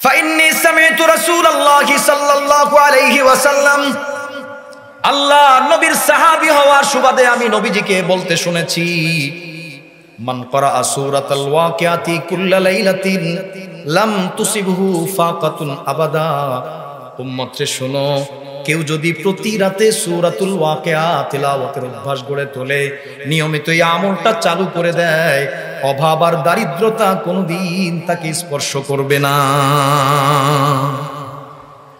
ফাইন্নী সামি'তু রাসূলুল্লাহি সাল্লাল্লাহু আলাইহি ওয়াসাল্লাম, আল্লাহ নবীর সাহাবী হওয়ার সুবাদে আমি নবীজিকে বলতে শুনেছি, মান করাআ সূরাতাল ওয়াকিয়াতি কুল্লা লাইলাতিন লাম তুসিবহু ফাকাতুন আবাদা। উম্মতরে শোনো, কেউ যদি প্রতি রাতে সূরাতুল ওয়াকিয়া তিলাওয়াতের অভ্যাস গড়ে তোলে, নিয়মিত এই আমলটা চালু করে দেয়, অভাব আর দারিদ্রতা কোনোদিন তাকে স্পর্শ করবে না।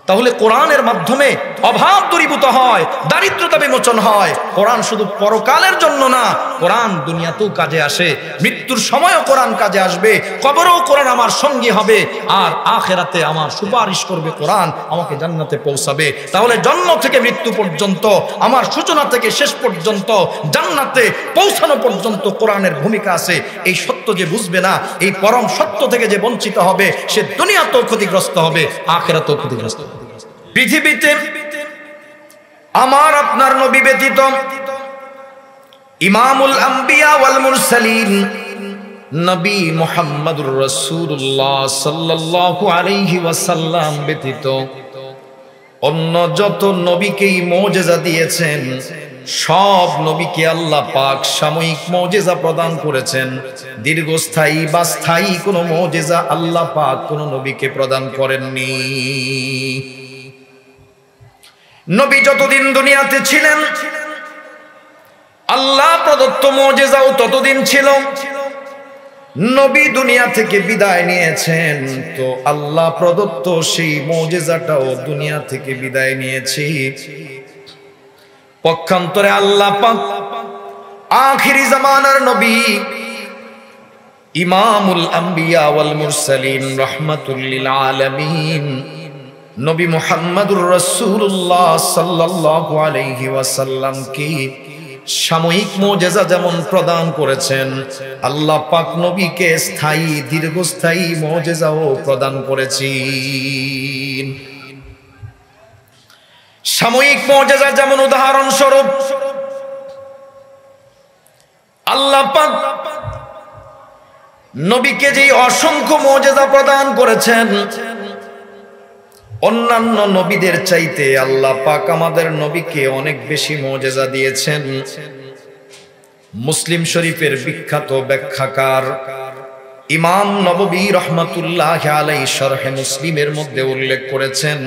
তাহলে কোরআনের মাধ্যমে অভাব দূরীভূত হয়, দারিদ্রতা বিমোচন হয়। কোরআন শুধু পরকালের জন্য না, কোরআন দুনিয়াতেও কাজে আসে। মৃত্যুর সময়ও কোরআন কাজে আসবে, কবরেও কোরআন আমার সঙ্গী হবে, আর আখিরাতে আমার সুপারিশ করবে, কোরআন আমাকে জান্নাতে পৌঁছাবে। তাহলে জন্ম থেকে মৃত্যু পর্যন্ত, আমার সূচনা থেকে শেষ পর্যন্ত, জান্নাতে পৌঁছানো পর্যন্ত কোরআনের ভূমিকা আছে। এই সত্য যে বুঝবে না, এই পরম সত্য থেকে যে বঞ্চিত হবে, সে দুনিয়াতেও ক্ষতিগ্রস্ত হবে, আখিরাতেও ক্ষতিগ্রস্ত হবে। পৃথিবীতে আমার আপনার নবী ব্যতীত ইমামুল আম্বিয়া ওয়াল মুরসালিন নবী মুহাম্মদুর রাসূলুল্লাহ সাল্লাল্লাহু আলাইহি ওয়াসাল্লাম ব্যতীত অন্য যত নবীকেই মুজিজা দিয়েছেন, সব নবীকে আল্লাহ পাক সাময়িক মুজিজা প্রদান করেছেন। দীর্ঘস্থায়ী বা স্থায়ী কোনো মুজিজা আল্লাহ পাক কোনো নবীকে প্রদান করেননি। নবী যতদিন দুনিয়াতে ছিলেন, আল্লাহ প্রদত্ত মুজিজাও ততদিন ছিল। নবী দুনিয়া থেকে বিদায় নিয়েছেন, তো আল্লাহ প্রদত্ত সেই মুজিজাটাও দুনিয়া থেকে বিদায় নিয়েছে। পক্ষান্তরে আল্লাহ পাক আখিরি জামানার নবী ইমামুল আম্বিয়া ওয়াল মুরসালিন রাহমাতুল লিল আলামিন নবী মুহাম্মদুর রাসূলুল্লাহ সাল্লাল্লাহু আলাইহি ওয়াসাল্লামকে সাময়িক মুজিজা যেমন প্রদান করেছেন, আল্লাহ পাক নবীকে স্থায়ী দীর্ঘস্থায়ী মুজিজাও প্রদান করেছেন। সাময়িক মুজিজা যেমন উদাহরণস্বরূপ আল্লাহ পাক নবীকে যে অসংখ্য মুজিজা প্রদান করেছেন, অন্যান্য নবীদের চাইতে আল্লাহ পাক আমাদের নবীকে অনেক বেশি মুজিজা দিয়েছেন। মুসলিম শরীফের বিখ্যাত ব্যাখ্যাকার ইমাম নববী রাহমাতুল্লাহি আলাইহি শরহে মুসলিমের মধ্যে উল্লেখ করেছেন,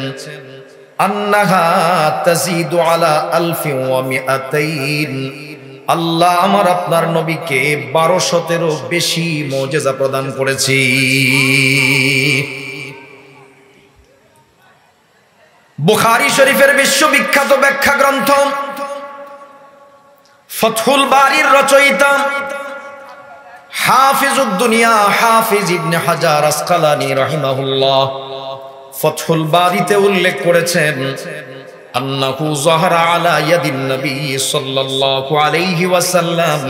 আন্নাহা তাজিদু আলা আলফি ওয়া মিআতাইন। আল্লাহ আমার আপনার নবীকে 1200-এরও বেশি মুজিজা প্রদান করেছি। বুখারী শরীফের বিশ্ববিখ্যাত ব্যাখ্যা গ্রন্থ ফাতহুল বারীর রচয়িতা হাফিজুদ দুনিয়া হাফিজ ইবনে হাজার আসকালানী রাহিমাহুল্লাহ ফাতহুল বারীতে উল্লেখ করেছেন, আন্নাহু যাহারা আলা ইয়াদিন নবী সাল্লাল্লাহু আলাইহি ওয়াসাল্লাম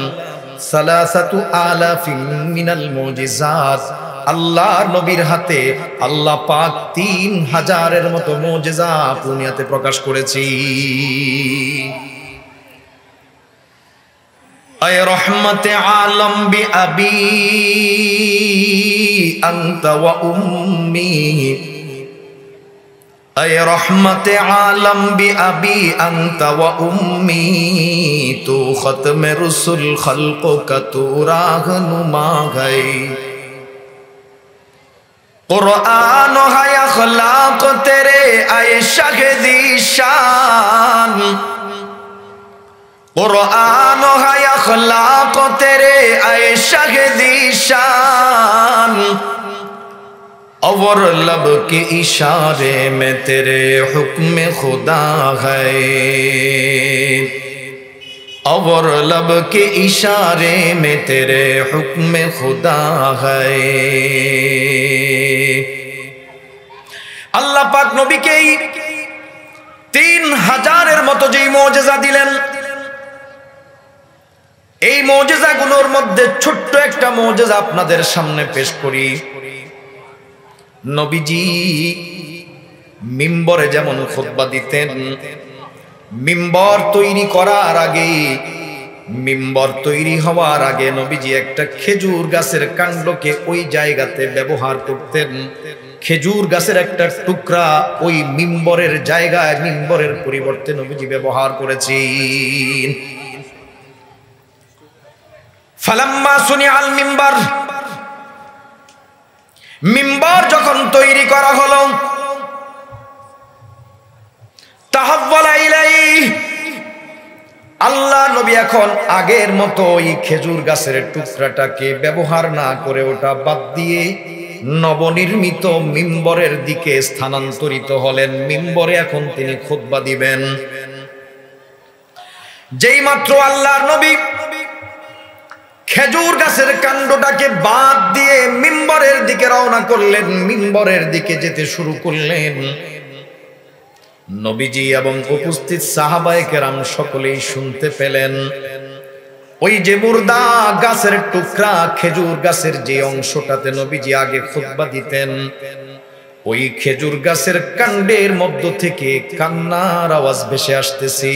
3000 মিনাল মুজিজাত। আল্লাহর নবীর হাতে আল্লাহ পাক 3000-এর মতো মুজিজা দুনিয়াতে প্রকাশ করেছি। আয় রহমতে আলম বি আবি আনতা ওয়া উম্মি, আয় রহমতে আলম বি আবি আনতা ওয়া উম্মি, তু খতমে রসুল খলকো কা তু রাহনুমা গাই। कुरान है अखलाक तेरे आए शाहिदी शान, कुरान है अखलाक तेरे आए शाहिदी शान, और लब के इशारे में तेरे हुक्म खुदा है, और लब के इशारे में तेरे हुक्म खुदा है। আল্লাহ পাক নবীকে 3000-এর মতো যেই মুজিজা দিলেন, এই মুজিজাগুলোর মধ্যে ছোট্ট একটা মুজিজা আপনাদের সামনে পেশ করি। নবীজি মিম্বরে যেমন খুতবা দিতেন, মিম্বর তৈরি করার আগে, মিম্বর তৈরি হওয়ার আগে নবীজি একটা খেজুর গাছের কাণ্ডকে ওই জায়গাতে ব্যবহার করতেন। খেজুর গাছের একটা টুকরা ওই মিম্বরের জায়গায়, মিম্বরের পরিবর্তে নবীজি ব্যবহার করেছেন। ফালাম্মা সুনিআল মিম্বার, মিম্বর যখন তৈরি করা হলো, তাহাওয়ালা ইলাইহি, আল্লাহ নবী এখন আগের মতো ওই খেজুর গাছের টুকরাটাকে ব্যবহার না করে ওটা বাদ দিয়ে নবনির্মিত মিম্বরের দিকে স্থানান্তরিত হলেন। মিম্বরে এখন তিনি খুতবা দিবেন। যেই মাত্র আল্লাহর নবী খেজুর গাছের কাণ্ডটাকে বাদ দিয়ে মিম্বরের দিকে রওনা করলেন, মিম্বরের দিকে যেতে শুরু করলেন, নবীজি এবং উপস্থিত সাহাবায়ে কেরাম সকলেই শুনতে পেলেন ওই যে মুর্দা গাছের টুকরা, খেজুর গাছের যে অংশটাতে নবীজি আগে খুতবা দিতেন, ওই খেজুর গাছের কাণ্ডের মধ্য থেকে কান্নার আওয়াজ ভেসে আসতেছে।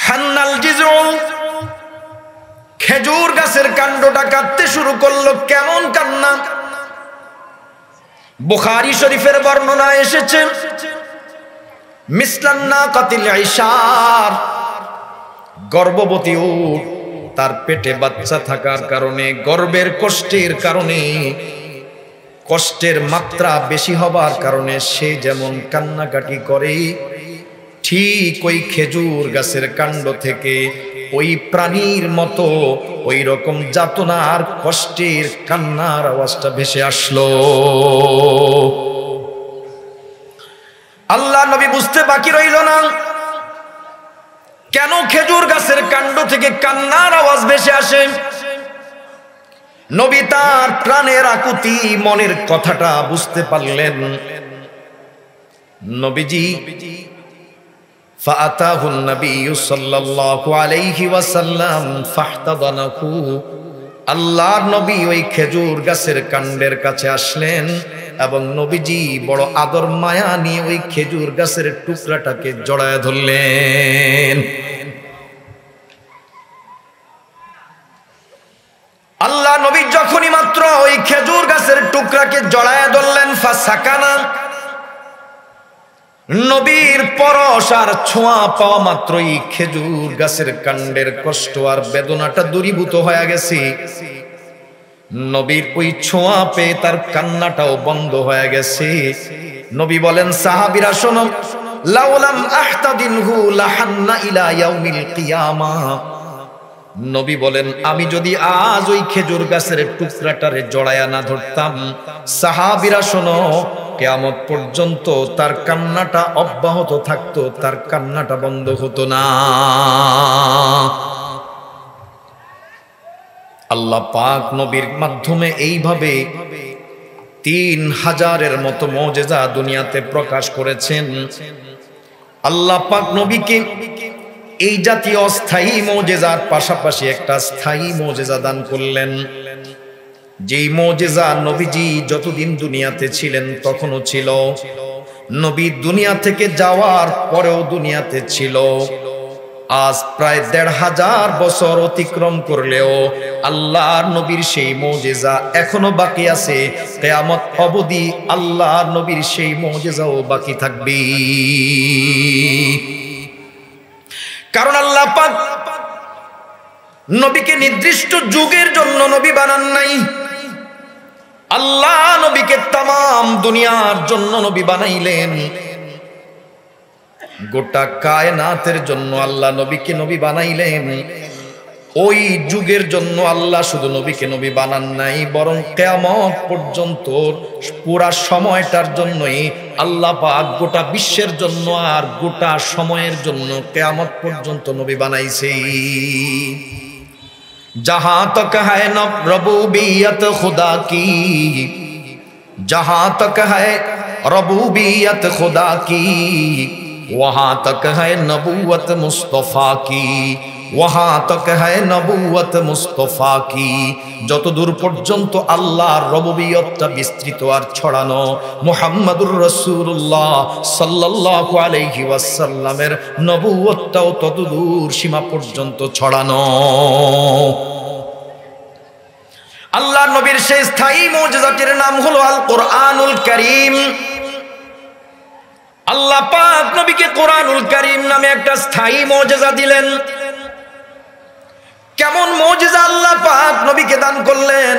হান্নাল জিজু, খেজুর গাছের কাণ্ডটা কাঁদতে শুরু করলো। কেমন কান্না! বুখারী শরীফের বর্ণনা এসেছে, মিসলান্না কাতিল আইশার, গর্ভবতী উট তার পেটে বাচ্চা থাকার কারণে, গর্ভের কষ্টের কারণে, কষ্টের মাত্রা বেশি হবার কারণে সে যেমন কান্নাকাটি করে, ঠিক ওই খেজুর গাছের কাণ্ড থেকে ওই প্রাণীর মতো ওই রকম যাতনার কষ্টের কান্নার আওয়াজটা ভেসে আসলো। আল্লাহ নবী বুঝতে বাকি রইল না কেন খেজুর গাছের কাণ্ড থেকে কান্নার আওয়াজ ভেসে আসে। নবী তার প্রাণের আকুতি, মনের কথাটা বুঝতে পারলেন। নবীজি فأتاه النبي صلى الله عليه وسلم فاحتضنه, আল্লাহর নবী ওই খেজুর গাছের কাণ্ডের কাছে আসলেন এবং নবীজি বড় আদর মায়া নিয়ে ওই খেজুর গাছের টুকরাটাকে জড়ায় ধরলেন। আল্লাহ নবী যখনই মাত্র ওই খেজুর গাছের টুকরাকে জড়ায় ধরলেন, ফাসাকানা, নবীর পরশ আর ছোঁয়া পাওয়া মাত্রই খেজুর গাছের কাণ্ডের কষ্ট আর বেদনাটা দূরীভূত হয়ে গেছে। নবীর ওই ছোঁয়া পেয়ে তার কান্নাটাও বন্ধ হয়ে গেছে। নবী বলেন, সাহাবীরা শোনো, লাউলাম আহতাদিনহু লাহান্না ইলা ইয়াউমিল কিয়ামাহ। নবী বলেন, আমি যদি আজ ওই খেজুর গাছের টুকরাটারে জড়ায়া না ধরতাম, সাহাবীরা শোনো, কিয়ামত পর্যন্ত তার কান্নাটা অব্যাহত থাকতো, তার কান্নাটা বন্ধ হতো না। আল্লাহ পাক নবীর মাধ্যমে এইভাবে 3000-এর মতো মুজিজা দুনিয়াতে প্রকাশ করেছেন। আল্লাহ পাক নবীকে এই জাতীয় অস্থায়ী মুজিজার পাশাপাশি একটা স্থায়ী মুজিজা দান করলেন, যেই মুজিজা নবীজি যতদিন দুনিয়াতে ছিলেন তখনও ছিল, নবী দুনিয়া থেকে যাওয়ার পরেও দুনিয়াতে ছিল। আজ প্রায় 1500 বছর অতিক্রম করলেও আল্লাহর নবীর সেই মুজিজা এখনো বাকি আছে। কিয়ামত অবধি আল্লাহর নবীর সেই মুজিজাও বাকি থাকবে। কারণ আল্লাহ পাক নবীকে নির্দিষ্ট যুগের জন্য নবী বানান নাই। আল্লাহ নবীকে তামাম দুনিয়ার জন্য নবী বানাইলেন। গোটা কায়নাতের জন্য আল্লাহ নবীকে নবী বানাইলেন। ওই যুগের জন্য আল্লাহ শুধু নবীকে নবী বানান নাই, বরং কিয়ামত পর্যন্ত পুরা সময়টার জন্যই আল্লাহ পাক গোটা বিশ্বের জন্য আর গোটা সময়ের জন্য কিয়ামত পর্যন্ত নবী বানাইছে। जहां तक है न रबूबियत खुदा की, जहां तक है रबूबियत खुदा की, वहां तक है नबूवत मुस्तफा की, वहां तक है नबूवत मुस्तफा की। যত দূর পর্যন্ত আল্লাহর রবুবিয়তটা বিস্তৃত আর ছড়ানো, মুহাম্মাদুর রাসূলুল্লাহ সাল্লাল্লাহু আলাইহি ওয়াসাল্লামের নবুয়তটাও তত দূর সীমা পর্যন্ত ছড়ানো। আল্লাহ নবীর সেই স্থায়ী মুজিজাটির নাম হলো আল কোরআনুল কারীম। আল্লাহ পাক নবীকে কোরআনুল কারীম নামে একটা স্থায়ী মুজিজা দিলেন। কেমন মুজিজা আল্লাহ পাক নবীকে দান করলেন?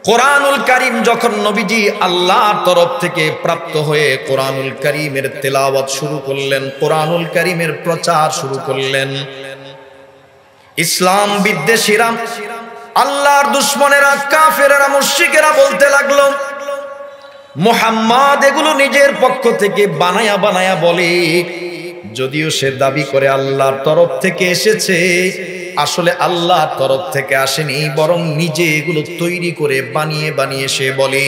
কোরআনুল কারীম যখন নবীজি আল্লাহর তরফ থেকে প্রাপ্ত হয়ে কোরআনুল কারীমের তেলাওয়াত শুরু করলেন, কোরআনুল কারীমের প্রচার শুরু করলেন, ইসলাম বিদ্বেষীরা, আল্লাহর দুশমনেরা, কাফেরেরা, মুশরিকেরা বলতে লাগলো মুহাম্মদ এগুলো নিজের পক্ষ থেকে বানায়া বানায়া বলে, যদিও সে দাবি করে আল্লাহর তরফ থেকে এসেছে, আসলে আল্লাহর তরফ থেকে আসেনি, বরং নিজে এগুলো তৈরি করে বানিয়ে বানিয়ে সে বলে।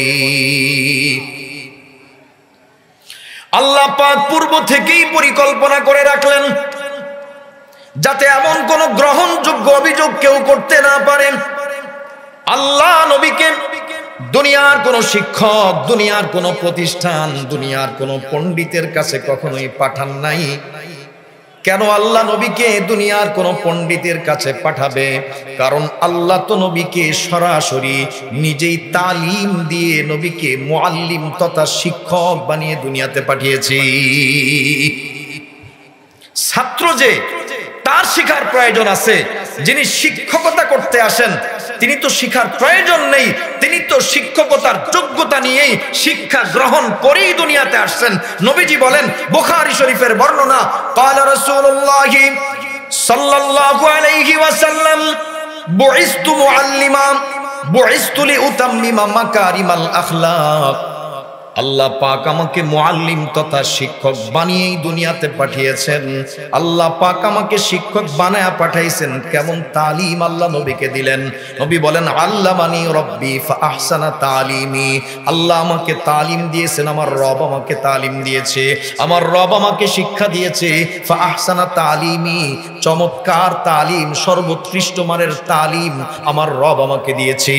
আল্লাহ পাক পূর্ব থেকেই পরিকল্পনা করে রাখলেন যাতে এমন কোন গ্রহণযোগ্য অভিযোগ কেউ করতে না পারে। আল্লাহ নবীকে দুনিয়ার কোন শিক্ষক, দুনিয়ার কোন প্রতিষ্ঠান, দুনিয়ার কোন পণ্ডিতের কাছে কখনোই পাঠান নাই। কেন আল্লাহ নবীকে দুনিয়ার কোন পণ্ডিতের কাছে পাঠাবে? কারণ আল্লাহ তো নবীকে সরাসরি নিজেই তালিম দিয়ে নবীকে মুআল্লিম তথা শিক্ষক বানিয়ে দুনিয়াতে পাঠিয়েছি। ছাত্র যে তার শিখার প্রয়োজন আছে, যিনি শিক্ষকতা করতে আসেন তিনি তো শিখার প্রয়োজন নেই, তিনি তো শিক্ষকতার যোগ্যতা নিয়েই শিক্ষা গ্রহণ করেই দুনিয়াতে আসছেন। নবীজি বলেন, বুখারী শরীফের বর্ণনা, ক্বালা রাসূলুল্লাহ সাল্লাল্লাহু আলাইহি ওয়াসাল্লাম বুইসতু মুআল্লিমা বুইসতু লিউতাম্মিমা মাকারিমাল আখলাক। আল্লাহ পাক আমাকে মুআল্লিম তথা শিক্ষক বানিয়েই দুনিয়াতে পাঠিয়েছেন। আল্লাহ পাক আমাকে শিক্ষক বানায়া পাঠাইছেন। কেমন তালিম আল্লাহ নবীকে দিলেন? নবী বলেন, আল্লামানি রব্বি ফাআহসানা তালিমি। আল্লাহ আমাকে তালিম দিয়েছেন, আমার রব আমাকে তালিম দিয়েছে, আমার রব আমাকে শিক্ষা দিয়েছে। ফাআহসানা তালিমি, চমৎকার তালিম, সর্বোৎকৃষ্ট মানের তালিম আমার রব আমাকে দিয়েছে।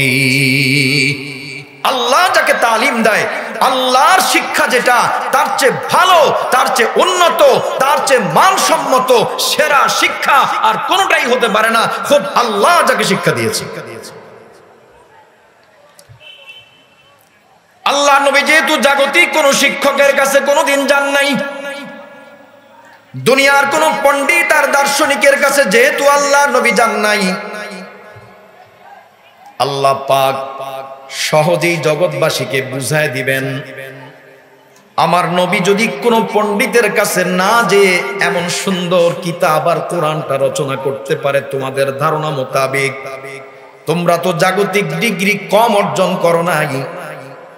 আল্লাহ যাকে তালিম দেয়, আল্লাহর শিক্ষা যেটা তার চেয়ে ভালো, তার চেয়ে উন্নত, তার চেয়ে মানসম্মত সেরা শিক্ষা আর কোনটাই হতে পারে না। খুব আল্লাহ যাকে শিক্ষা দিয়েছে। আল্লাহ নবী যেহেতু জাগতিক কোন শিক্ষকের কাছে কোনোদিন যান নাই, দুনিয়ার কোন পণ্ডিত আর দার্শনিকের কাছে যেহেতু আল্লাহ নবী যান নাই, আল্লাহ পাক সহজেই জগৎবাসীকে বুঝায় দিবেন, আমার নবী যদি কোনো পণ্ডিতের কাছে না যে এমন সুন্দর কিতাব আর কোরআনটা রচনা করতে পারে তোমাদের ধারণা মোতাবেক, তোমরা তো জাগতিক ডিগ্রি কম অর্জন করো নাই।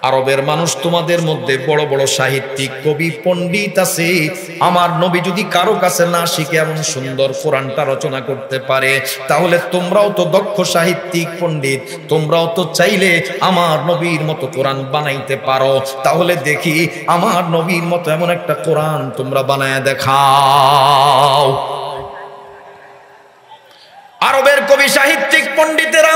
আরবের মানুষ তোমাদের মধ্যে বড় বড় সাহিত্যিক, কবি, পণ্ডিত আছে। আমার নবী যদি কারো কাছে না শিখে এমন সুন্দর কোরআনটা রচনা করতে পারে, তাহলে তোমরাও তো দক্ষ সাহিত্যিক, পণ্ডিত, তোমরাও তো চাইলে আমার নবীর মতো কোরআন বানাইতে পারো। তাহলে দেখি আমার নবীর মতো এমন একটা কোরআন তোমরা বানায় দেখাও। আরবের কবি, সাহিত্যিক, পণ্ডিতেরা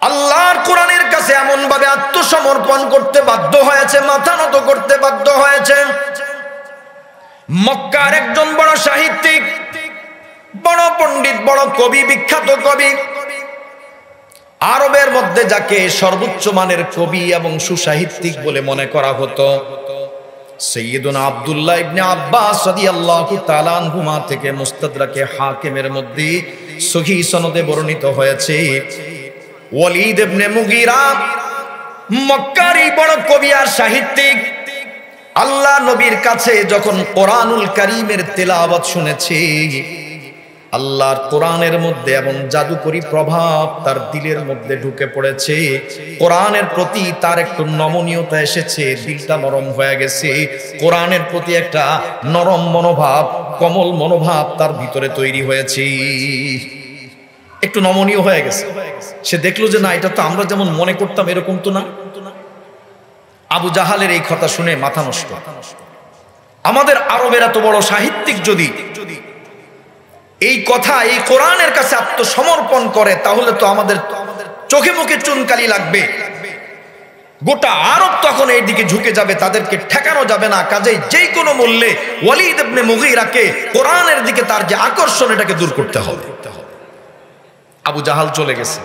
আল্লাহর কোরআনের কাছে এমন ভাবে আত্মসমর্পণ করতে বাধ্য হয়েছে, মাথা নত করতে বাধ্য হয়েছে। মক্কার একজন বড় সাহিত্যিক, বড় পণ্ডিত, বড় কবি, বিখ্যাত কবি, আরবের মধ্যে যাকে সর্বোচ্চ মানের কবি এবং সুসাহিত্যিক বলে মনে করা হতো, সাইয়্যিদুনা আব্দুল্লাহ ইবনে আব্বাস রাদিয়াল্লাহু তাআলা আনহুমা থেকে মুস্তাদরাকে হাকিমের মধ্যে সহিহ সনদে বর্ণিত হয়েছে, ওয়ালিদ ইবনে মুগীরা মক্কার এই বড় কবি আর সাহিত্যিক আল্লাহ নবীর কাছে যখন কোরআনুল কারীমের তেলাওয়াত শুনেছে, আল্লাহর কোরআনের মধ্যে এমন জাদুকরী প্রভাব তার দিলের মধ্যে ঢুকে পড়েছে, কোরআনের প্রতি তার একটু নমনীয়তা এসেছে, দিলটা নরম হয়ে গেছে, কোরআনের প্রতি একটা নরম মনোভাব, কোমল মনোভাব তার ভিতরে তৈরি হয়েছে, একটু নমনীয় হয়ে গেছে। সে দেখলো যে না, এটা তো আমরা যেমন মনে করতাম এরকম তো না। আবু জাহালের এই কথা শুনে মাথা নষ্ট। আমাদের আরবের এত বড় সাহিত্যিক যদি এই কথা, এই কোরআনের কাছে আত্মসমর্পণ করে, তাহলে তো আমাদের চোখে মুখে চুনকালি লাগবে। গোটা আরব তখন এই দিকে ঝুঁকে যাবে, তাদেরকে ঠেকানো যাবে না। কাজেই যে কোনো মূল্যে ওয়ালিদ ইবনে মুগীরাকে কোরআনের দিকে তার যে আকর্ষণ, এটাকে দূর করতে হবে। আবু জাহাল চলে গেছে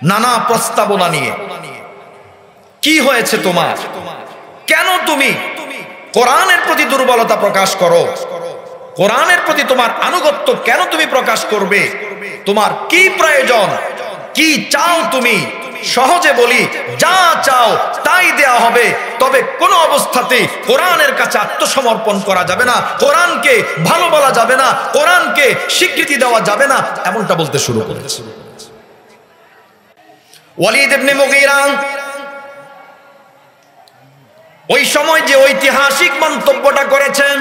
নানা প্রস্তাবনা নিয়ে। কি হয়েছে তোমার? কেন তুমি কোরআনের প্রতি দুর্বলতা প্রকাশ করো? কোরআনের প্রতি তোমার আনুগত্য কেন তুমি প্রকাশ করবে? তোমার কি প্রয়োজন? কি চাও তুমি? সহজে বলি, যা চাও তাই দেয়া হবে, তবে কোনো অবস্থাতে কোরআনের কাছে আত্মসমর্পণ করা যাবে না, কোরআনকে ভালো বলা যাবে না, কোরআনকে স্বীকৃতি দেওয়া যাবে না, এমনটা বলতে শুরু করেছে। ওয়ালিদ ইবনে মুগীরা ওই সময় যে ঐতিহাসিক মন্তব্যটা করেছেন,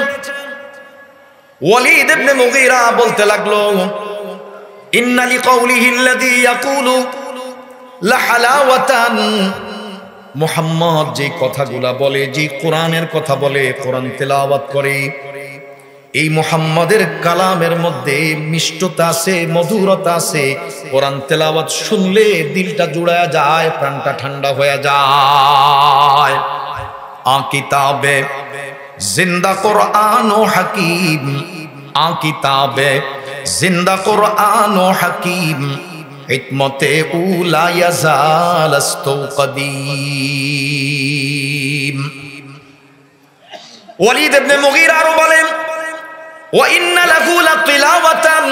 ওয়ালিদ ইবনে মুগীরা বলতে লাগলো, ইন্না লিকাউলিহি আল্লাযী ইয়াকুলু লাহালাওয়াতান, মুহাম্মদ যে কথাগুলা বলে, যে কোরআনের কথা বলে, কোরআন তেলাওয়াত করে, এই মুহাম্মাদের কালামের মধ্যে মিষ্টতা আছে, মধুরতা আছে। কোরআন তেলাওয়াত শুনলে দিলটা জুড়ায়া যায়, প্রাণটা ঠান্ডা হয়ে যায়। আ কিতাবে জিন্দা কোরআন ও হাকিম, আ কিতাবে জিন্দা কোরআন ও হাকিম, হিকমতে উলা ইয়াজাল আস্তৌকদিম। ওয়ালিদ ইবনে মুগীরা আরো বলেন, ওয়া ইন্না লাহু লাতিলাওয়াতান,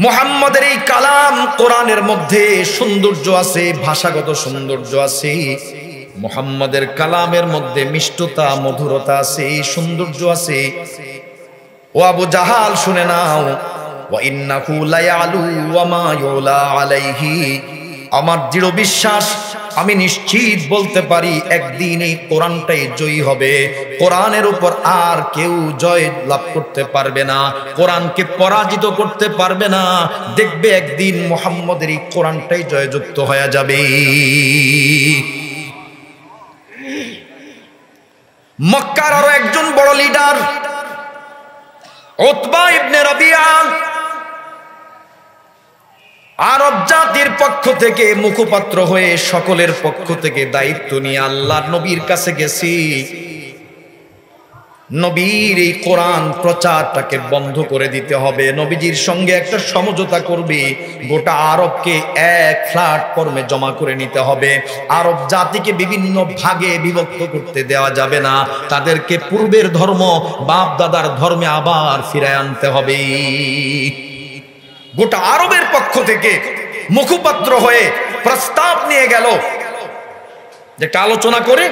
মুহাম্মাদের এই কালাম কোরআনের মধ্যে সৌন্দর্য আছে, ভাষাগত সৌন্দর্য আছে। মুহাম্মাদের কালামের মধ্যে মিষ্টতা, মধুরতা আছে, সৌন্দর্য আছে। ও আবু জাহাল শুনে নাও, ওয়া ইন্নাহু লায়ালু ওয়া মা ইউলা আলাইহি, আমার দৃঢ় বিশ্বাস, আমি নিশ্চিত বলতে পারি একদিন এই কোরআনটাই জয়ী হবে। কোরআনের উপর আর কেউ জয় লাভ করতে পারবে না, কোরআনকে পরাজিত করতে পারবে না। দেখবে একদিন মুহাম্মদের এই কোরআনটাই জয়যুক্ত হয়ে যাবে। মক্কার আরো একজন বড় লিডার উতবা ইবনে রাবিয়া, আরব জাতির পক্ষ থেকে মুখপাত্র হয়ে সকলের পক্ষ থেকে দায়িত্ব নিয়ে আল্লাহর নবীর কাছে গেছি। নবীর এই কোরআন প্রচারটাকে বন্ধ করে দিতে হবে, নবীজির সঙ্গে একটা সমঝোতা করবে, গোটা আরবকে এক প্ল্যাটফর্মে জমা করে নিতে হবে। আরব জাতিকে বিভিন্ন ভাগে বিভক্ত করতে দেওয়া যাবে না, তাদেরকে পূর্বের ধর্ম, বাপ দাদার ধর্মে আবার ফিরায় আনতে হবে। গোটা আরবের পক্ষ থেকে মুখপাত্র হয়ে প্রস্তাব নিয়ে গেল, যেটা আলোচনা করে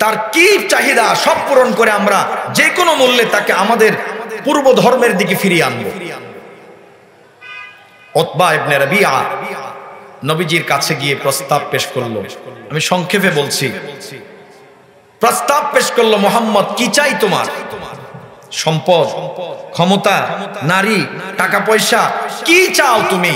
তার কি চাহিদা সব পূরণ করে আমরা যে কোনো মূল্যে তাকে আমাদের পূর্ব ধর্মের দিকে ফিরিয়ে আনব। উতবা ইবনে রাবিয়া নবীজির কাছে গিয়ে প্রস্তাব পেশ করলো। আমি সংক্ষেপে বলছি, প্রস্তাব পেশ করলো, মুহাম্মদ কি চাই তোমার? সম্পদ, ক্ষমতা, নারী, টাকা পয়সা, কি চাও তুমি?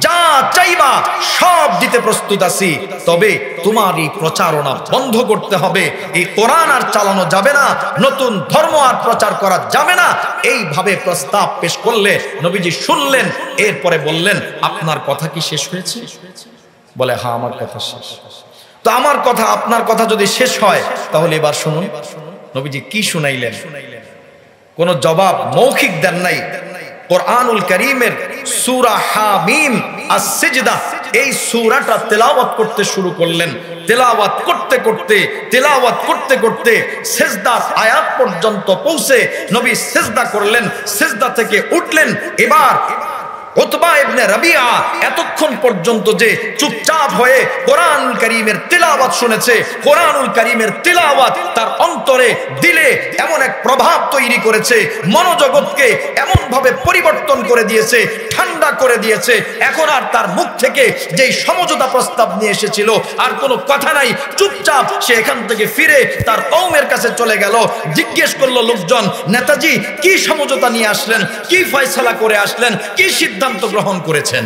যা চাইবা সব দিতে প্রস্তুত আছি, তবে তোমার এই প্রচারণা বন্ধ করতে হবে, এই কোরআন আর চালানো যাবে না, নতুন ধর্ম আর প্রচার করা যাবে না। এইভাবে প্রস্তাব পেশ করলে নবীজি শুনলেন, এরপরে বললেন, আপনার কথা কি শেষ হয়েছে? বলে, হ্যাঁ আমার কথা শেষ। তো আমার কথা, আপনার কথা যদি শেষ হয় তাহলে এবার শুনুন। নবীজি কি শুনাইলেন? কোন জবাব মৌখিক দেন নাই। কোরআনুল কারীমের সূরা হামিম আস-সিজদা, এই সূরাটা তেলাওয়াত করতে শুরু করলেন। তেলাওয়াত করতে করতে সিজদার আয়াত পর্যন্ত পৌঁছে নবী সিজদা করলেন, সিজদা থেকে উঠলেন। এবার উতবা ইবনে রাবিয়া এতক্ষণ পর্যন্ত যে চুপচাপ হয়ে কোরআনুল কারীমের তিলাওয়াত শুনেছে, কোরআনুল কারীমের তিলাওয়াত তার অন্তরে, দিলে এমন এক প্রভাব তৈরি করেছে, মনোজগৎকে এমন ভাবে পরিবর্তন করে দিয়েছে, ঠান্ডা করে দিয়েছে। এখন আর তার মুখ থেকে যেই সমঝোতা প্রস্তাব নিয়ে এসেছিল আর কোনো কথা নাই, চুপচাপ সে এখান থেকে ফিরে তার কওমের কাছে চলে গেল। জিজ্ঞেস করলো লোকজন, নেতাজি কি সমঝোতা নিয়ে আসলেন, কি ফয়সালা করে আসলেন, কি সিদ্ধান্ত গ্রহণ করেছেন?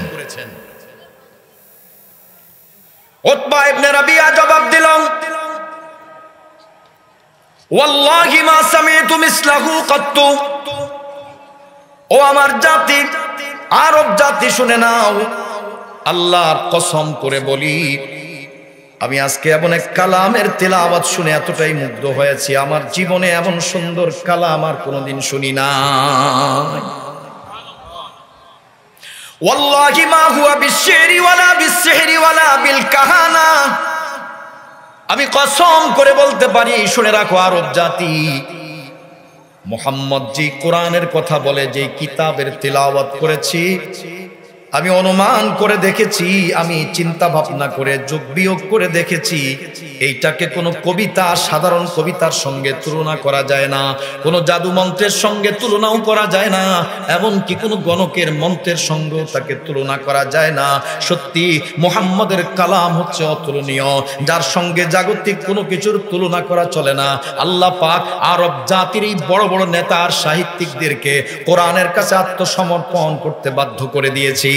উতবা ইবনে রাবিয়া জবাব দিলেন, ওয়াল্লাহি মা সামি'তু মিসলাহু কাত্তু। ও আমার জাতি, আরব জাতি শুনে নাও, আল্লাহর কসম করে বলি, আমি আজকে এমন এক কালামের তেলাওয়াত শুনে এতটাই মুগ্ধ হয়েছি, আমার জীবনে এমন সুন্দর কালাম আর কোনোদিন শুনি নাই। ওয়াল্লাহি মা হুয়া বিশশিরি ওয়ালা বিসসিহরি ওয়ালা বিল কাহানা, আমি কসম করে বলতে পারি, শুনে রাখো আরব জাতি, মুহাম্মদ যে কোরআনের কথা বলে, যে কিতাবের তিলাওয়াত করেছি, আমি অনুমান করে দেখেছি, আমি চিন্তা ভাবনা করে যোগ বিয়োগ করে দেখেছি, এইটাকে কোনো কবিতা, সাধারণ কবিতার সঙ্গে তুলনা করা যায় না, কোনো জাদু মন্ত্রের সঙ্গে তুলনাও করা যায় না, এমনকি কোনো গণকের মন্ত্রের সঙ্গেও তাকে তুলনা করা যায় না। সত্যি মুহাম্মদের কালাম হচ্ছে অতুলনীয়, যার সঙ্গে জাগতিক কোনো কিছুর তুলনা করা চলে না। আল্লাহ পাক আরব জাতির এই বড় বড় নেতা আর সাহিত্যিকদেরকে কোরআনের কাছে আত্মসমর্পণ করতে বাধ্য করে দিয়েছি।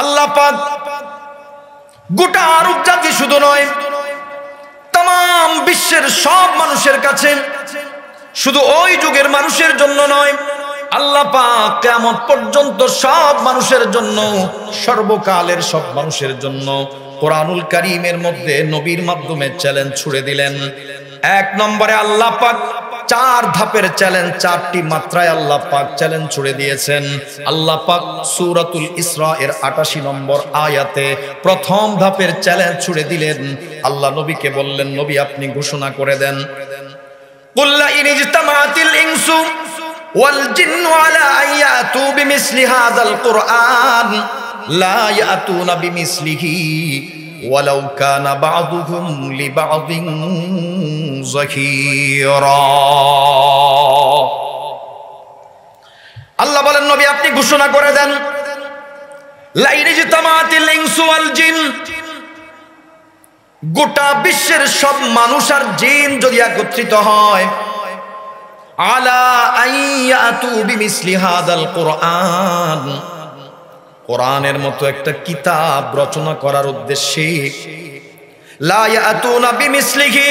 আল্লাহ পাক গোটা আরব জাতি শুধু নয়, তাম বিশ্বের সব মানুষের কাছে, শুধু ওই যুগের মানুষের জন্য নয়, আল্লাহ পাক কিয়ামত পর্যন্ত সব মানুষের জন্য, সর্বকালের সব মানুষের জন্য কোরআনুল কারীমের মধ্যে নবীর মাধ্যমে চ্যালেঞ্জ ছুড়ে দিলেন। এক নম্বরে আল্লাহ পাক 4 ধাপের চ্যালেঞ্জ, 4টি মাত্রায় আল্লাহ পাক চ্যালেঞ্জ ছুড়ে দিয়েছেন। আল্লাহ পাক সূরাতুল ইসরা এর 88 নম্বর আয়াতে প্রথম ধাপের চ্যালেঞ্জ ছুড়ে দিলেন। আল্লাহ নবীকে বললেন, নবী আপনি ঘোষণা করে দেন, কুল লা ইন ইজতামাআতিল ইনসু ওয়াল জিন্নু আলা আন ইয়াতু বিমিসলি হাযাল কুরআন লা ইয়াতুনা বিমিসলিহি ওয়ালাউ কানা বা'দুহুম লিবা'দিন যাহিরা। আল্লাহ বলেন, নবী আপনি ঘোষণা করে দেন, লা ইন ইজতামাআতিল ইনসু ওয়াল জিন, গোটা বিশ্বের সব মানুষ আর জিন যদি একত্রিত হয়, আলা আন ইয়াতু বিমিসলি হাযাল কুরআন, কোরআনের মতো একটা কিতাব রচনা করার উদ্দেশ্যে, লা ইয়াতুনা বিমিসলিহি,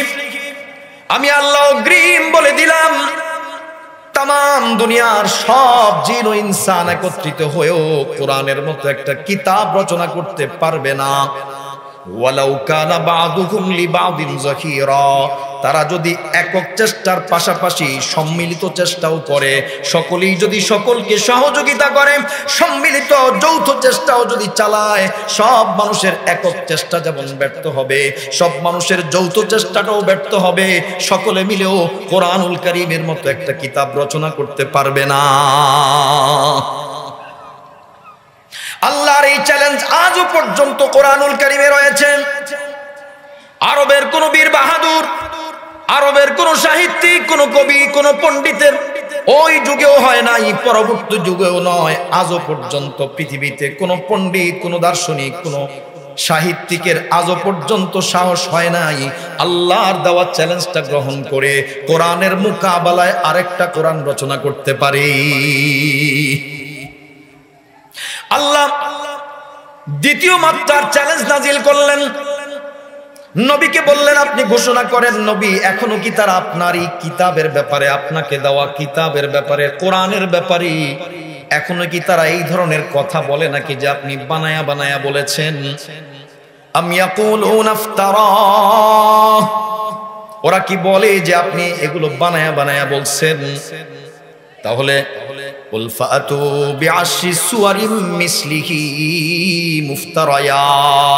আমি আল্লাহ অগ্রিম বলে দিলাম, তাম দুনিয়ার সব জিন ও ইনসান একত্রিত হয়েও কোরআনের মতো একটা কিতাব রচনা করতে পারবে না। ওয়ালাউ কানা বা'দুহুম লিবা'দিন যাহিরা, তারা যদি একক চেষ্টার পাশাপাশি সম্মিলিত চেষ্টাও করে, সকলেই যদি সকলকে সহযোগিতা করে, সম্মিলিত যৌথ চেষ্টাও যদি চালায়, সব মানুষের একক চেষ্টা যেমন ব্যর্থ হবে, সব মানুষের যৌথ চেষ্টাটাও ব্যর্থ হবে, সকলে মিলেও কোরআনুল কারীমের মতো একটা কিতাব রচনা করতে পারবে না। আল্লাহর এই চ্যালেঞ্জ আজও পর্যন্ত কোরআনুল কারীমে রয়েছে। আরবের কোন বীর বাহাদুর, আরবের কোন সাহিত্যিক, কোন কবি, কোন পণ্ডিতের ওই যুগেও হয় নাই, পরবর্তী যুগেও নয়, আজও পর্যন্ত পৃথিবীতে কোন পণ্ডিত, কোন দার্শনিক, কোন সাহিত্যিকের আজও পর্যন্ত সাহস হয় নাই আল্লাহর দেওয়া চ্যালেঞ্জটা গ্রহণ করে কোরআনের মোকাবেলায় আরেকটা কোরআন রচনা করতে পারে। আল্লাহ দ্বিতীয় মাত্রার চ্যালেঞ্জ নাজিল করলেন, নবীকে বললেন আপনি ঘোষণা করেন, নবী এখনো কি তারা আপনার এই কিতাবের ব্যাপারে, আপনাকে দেওয়া কিতাবের ব্যাপারে, কোরআনের ব্যাপারে এখনো কি তারা এই ধরনের কথা বলে নাকি যে আপনি বানায়া বানায়া বলেছেন? আম ইয়াকুলুনা ইফতারা, ওরা কি বলে যে আপনি এগুলো বানায়া বানায়া বলছেন? তাহলে কুল ফাতু বিআশরি সুওয়ারিম মিসলিহি মুফতারায়াত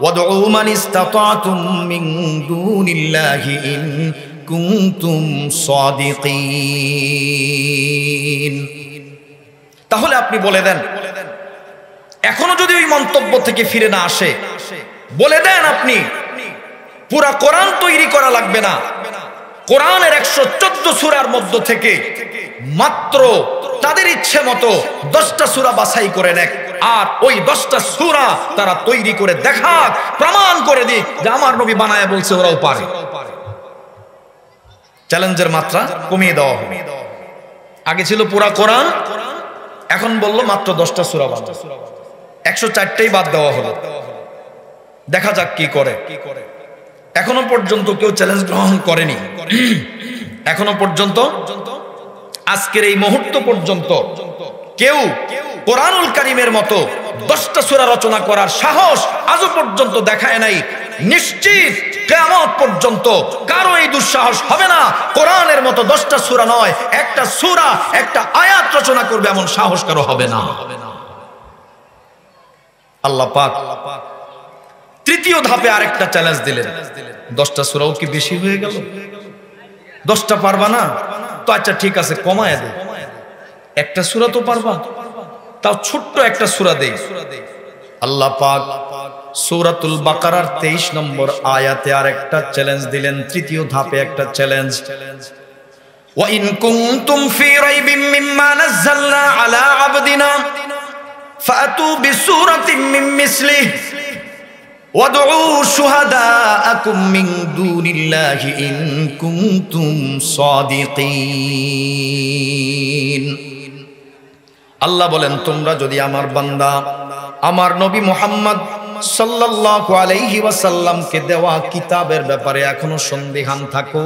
ওয়াদউ মান ইসতাতাতুম মিন দুনিল্লাহি ইন কুনতুম সাদিকিন। তাহলে আপনি বলে দেন, এখনো যদি ওই মন্তব্য থেকে ফিরে না আসে, বলে দেন আপনি পুরা কোরআন তৈরি করা লাগবে না, কোরআনের 114 সূরার মধ্য থেকে মাত্র তাদের ইচ্ছে মতো 10টা সূরা বাছাই করে নেক, আর ওই 10টা সূরা তারা তৈরি করে দেখাক, প্রমাণ করে দিক যে আমার নবী বানায় বলছে, ওরাও পারে। চ্যালেঞ্জের মাত্রা কমিয়ে দেওয়া হবে। আগে ছিল পুরা কোরআন, এখন বললো মাত্র 10টা সূরা বানাও, 104টাই বাদ দেওয়া হলো। দেখা যাক কি করে। এখনো পর্যন্ত কেউ চ্যালেঞ্জ গ্রহণ করেনি। এখনো পর্যন্ত আজকের এই মুহূর্ত পর্যন্ত কেউ কোরআনুল কারীমের মতো 10টা সূরা রচনা করার সাহস আজও পর্যন্ত দেখায় নাই। নিশ্চিত কিয়ামত পর্যন্ত কারো এই দুঃসাহস হবে না কোরআনের মতো 10টা সূরা নয়, একটা সূরা একটা আয়াত রচনা করবে এমন সাহস কারো হবে না। আল্লাহ পাক তৃতীয় ধাপে আরেকটা চ্যালেঞ্জ দিলেন। 10টা সূরাও কি বেশি হয়ে গেল? 10টা পারবা না তো আচ্ছা ঠিক আছে কমায় দে, একটা সূরা তো পারবা, তাও ছোট্ট একটা সূরা দেই। আল্লাহ পাক সূরাতুল বাকারার 23 নম্বর আয়াতে আরেকটা চ্যালেঞ্জ দিলেন, তৃতীয় ধাপে একটা চ্যালেঞ্জ। ওয়া ইন কুনতুম ফি রাইবিম মিম্মা নাযালনা আলা আবদিনা ফাতু বিসূরাতিন মিন মিসলিহি ওয়াদউ শুহাদাআকুম মিন দুনিল্লাহি ইন কুনতুম সাদিকিন। আল্লাহ বলেন তোমরা যদি আমার বান্দা আমার নবী মুহাম্মদ সাল্লাল্লাহু আলাইহি ওয়াসাল্লামকে দেওয়া কিতাবের ব্যাপারে এখনো সন্দিহান থাকো,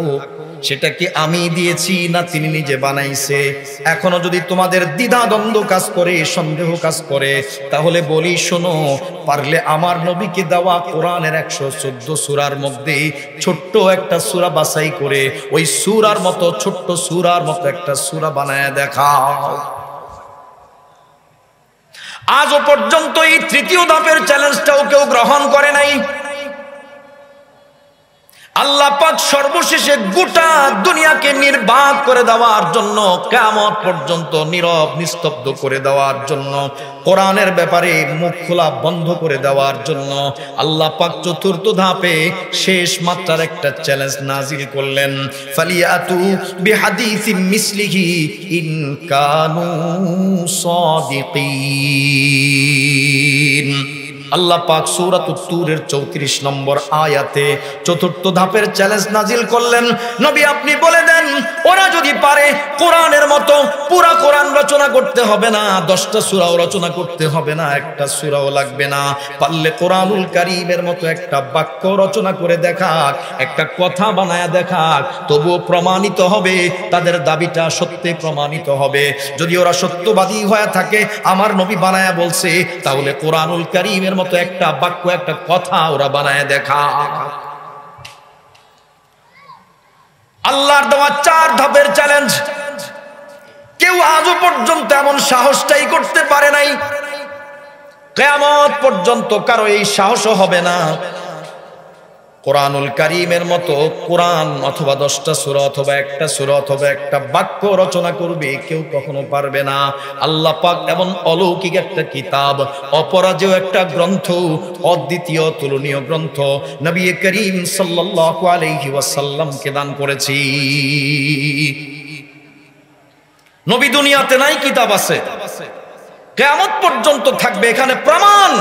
সেটা কি আমি দিয়েছি না তিনি নিজে বানাইছে, এখনো যদি তোমাদের দ্বিধা দ্বন্দ্ব কাজ করে, সন্দেহ কাজ করে, তাহলে বলি শোনো, পারলে আমার নবীকে দেওয়া কোরআনের 114 সূরার মধ্যে ছোট্ট একটা সূরা বাছাই করে ওই সূরার মতো ছোট্ট সূরার মতো একটা সূরা বানায় দেখাও। আজও পর্যন্ত এই তৃতীয় ধাপের চ্যালেঞ্জটাও কেউ গ্রহণ করে নাই। আল্লাহ পাক সর্বশেষে গোটা দুনিয়াকে নির্বাক করে দেওয়ার জন্য, কিয়ামত পর্যন্ত নীরব নিস্তব্ধ করে দেওয়ার জন্য, কোরআনের ব্যাপারে মুখ খোলা বন্ধ করে দেওয়ার জন্য আল্লাহ পাক চতুর্থ ধাপে শেষ মাত্রার একটা চ্যালেঞ্জ নাজিল করলেন। ফালিয়াতু বিহাদিসিম মিসলিহি ইন কানু সাদিকিন। আল্লাহ পাক সূরাতুত তুরের 34 নম্বর আয়াতে চতুর্থ ধাপের চ্যালেঞ্জ নাজিল করলেন। নবী আপনি বলে দেন, ওরা যদি পারে কোরআনের মতো পুরা কোরআন রচনা করতে হবে না, 10টা সূরাও রচনা করতে হবে না, একটা সূরাও লাগবে না, পারলে কোরআনুল কারীমের মতো একটা বাক্য রচনা করে দেখাক, একটা কথা বানায়া দেখাক, তবুও প্রমাণিত হবে তাদের দাবিটা সত্যি প্রমাণিত হবে। যদি ওরা সত্যবাদী হয়ে থাকে, আমার নবী বানায়া বলছে, তাহলে কোরআনুল কারীমের মতো একটা বাক্য একটা কথা ওরা বানায় দেখা। আল্লাহর দেওয়া 4 ধাপের চ্যালেঞ্জ কেউ আজও পর্যন্ত এমন সাহসটাই করতে পারে নাই, কিয়ামত পর্যন্ত কারো এই সাহসও হবে না কোরআনুল কারীমের মতো কোরআন অথবা 10টা সূরা অথবা একটা সূরা অথবা একটা বাক্য রচনা করবে, কেউ কখনো পারবে না। আল্লাহ পাক এমন অলৌকিক একটা কিতাব, অপরাজেয় একটা গ্রন্থ, অদ্বিতীয় তুলনীয় গ্রন্থ নবী করিম সাল্লাল্লাহু আলাইহি ওয়াসাল্লামকে দান করেছি। নবী দুনিয়াতে নাই, কিতাব আছে, কিয়ামত পর্যন্ত থাকবে। এখানে প্রমাণ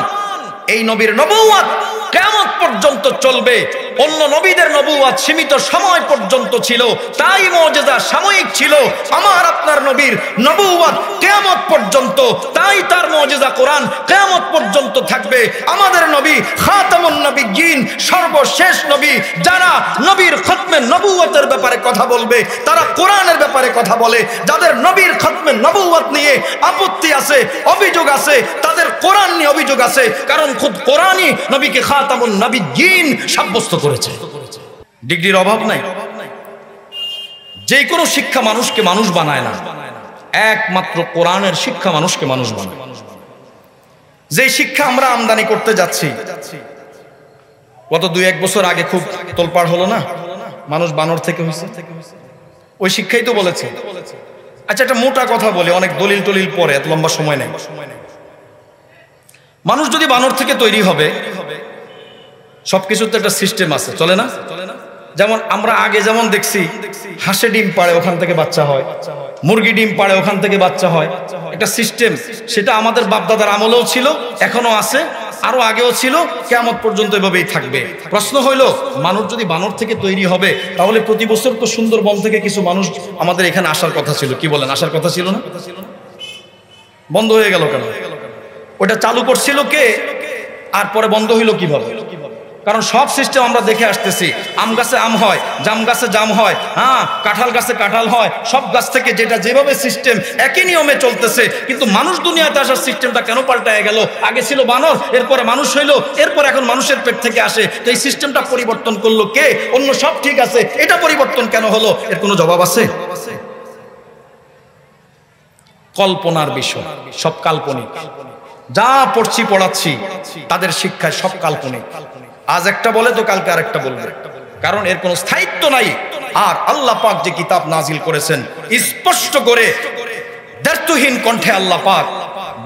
এই নবীর নবুয়ত কিয়ামত পর্যন্ত চলবে। অন্য নবীদের নবুয়ত সীমিত সময় পর্যন্ত ছিল, তাই মুজিজা সাময়িক ছিল। আমার আপনার নবীর নবুয়ত কিয়ামত পর্যন্ত, তাই তার মুজিজা কোরআন কিয়ামত পর্যন্ত থাকবে। আমাদের নবী খাতামুন নবিয়্যিন, সর্বশেষ নবী। যারা নবীর খতমে নবুয়তের ব্যাপারে কথা বলবে তারা কোরআনের ব্যাপারে কথা বলে। যাদের নবীর খতমে নবুয়ত নিয়ে আপত্তি আছে, অভিযোগ আছে, তাদের কোরআন নিয়ে অভিযোগ আছে, কারণ খুদ কোরআনই নবীকে খাতামুন নবিয়্যিন সাব্যস্ত করেছে। ডিগ্রির অভাব নাই। যে কোনো শিক্ষা মানুষকে মানুষ বানায় না, একমাত্র কোরআনের শিক্ষা মানুষকে মানুষ বানায়। যে শিক্ষা আমরা আমদানি করতে যাচ্ছি, গত 2-1 বছর আগে খুব তোলপাড় হলো না, মানুষ বানর থেকে হয়েছে, ওই শিক্ষাই তো বলেছে। আচ্ছা একটা মোটা কথা বলে, অনেক দলিল টলিল পরে, এত লম্বা সময় নেই। মানুষ যদি বানর থেকে তৈরি হবে, সবকিছুর তো একটা সিস্টেম আছে, চলে না? যেমন আমরা আগে যেমন দেখছি, হাঁসে ডিম পাড়ে ওখান থেকে বাচ্চা হয়, মুরগি ডিম পাড়ে ওখান থেকে বাচ্চা হয়, একটা সিস্টেম। সেটা আমাদের বাপদাদার আমলেও ছিল, এখনো আছে, আরো আগেও ছিল, কিয়ামত পর্যন্ত এভাবেই থাকবে। প্রশ্ন হইলো, মানুষ যদি বানর থেকে তৈরি হবে, তাহলে প্রতি বছর তো সুন্দরবন থেকে কিছু মানুষ আমাদের এখানে আসার কথা ছিল, কি বলেন? আসার কথা ছিল না? বন্ধ হয়ে গেল কেন? ওটা চালু করছিল কে, আর পরে বন্ধ হইল কিভাবে? কারণ সব সিস্টেম আমরা দেখে আসতেছি, আম গাছে আম হয়, জাম গাছে জাম হয়, হ্যাঁ, কাঁঠাল গাছে কাঁঠাল হয়, সব গাছ থেকে যেটা যেভাবে সিস্টেম একই নিয়মে চলতেছে। কিন্তু মানুষ দুনিয়াতে আসার সিস্টেমটা কেন পাল্টায় গেল? আগে ছিল বানর, এরপরে মানুষ হইলো, এরপর এখন মানুষের পেট থেকে আসে। তো এই সিস্টেমটা পরিবর্তন করলো কে? অন্য সব ঠিক আছে, এটা পরিবর্তন কেন হলো? এর কোনো জবাব আছে? কল্পনার বিষয়, সব কাল্পনিক। যা পড়ছি পড়াচ্ছি তাদের শিক্ষায় সব কাল্পনিক। আজ একটা বলে তো কালকে আরেকটা বলবে, কারণ এর কোনো স্থায়িত্ব নাই। আর আল্লাহ পাক যে কিতাব নাজিল করেছেন, স্পষ্ট করে দ্ব্যর্থহীন কণ্ঠে আল্লাহ পাক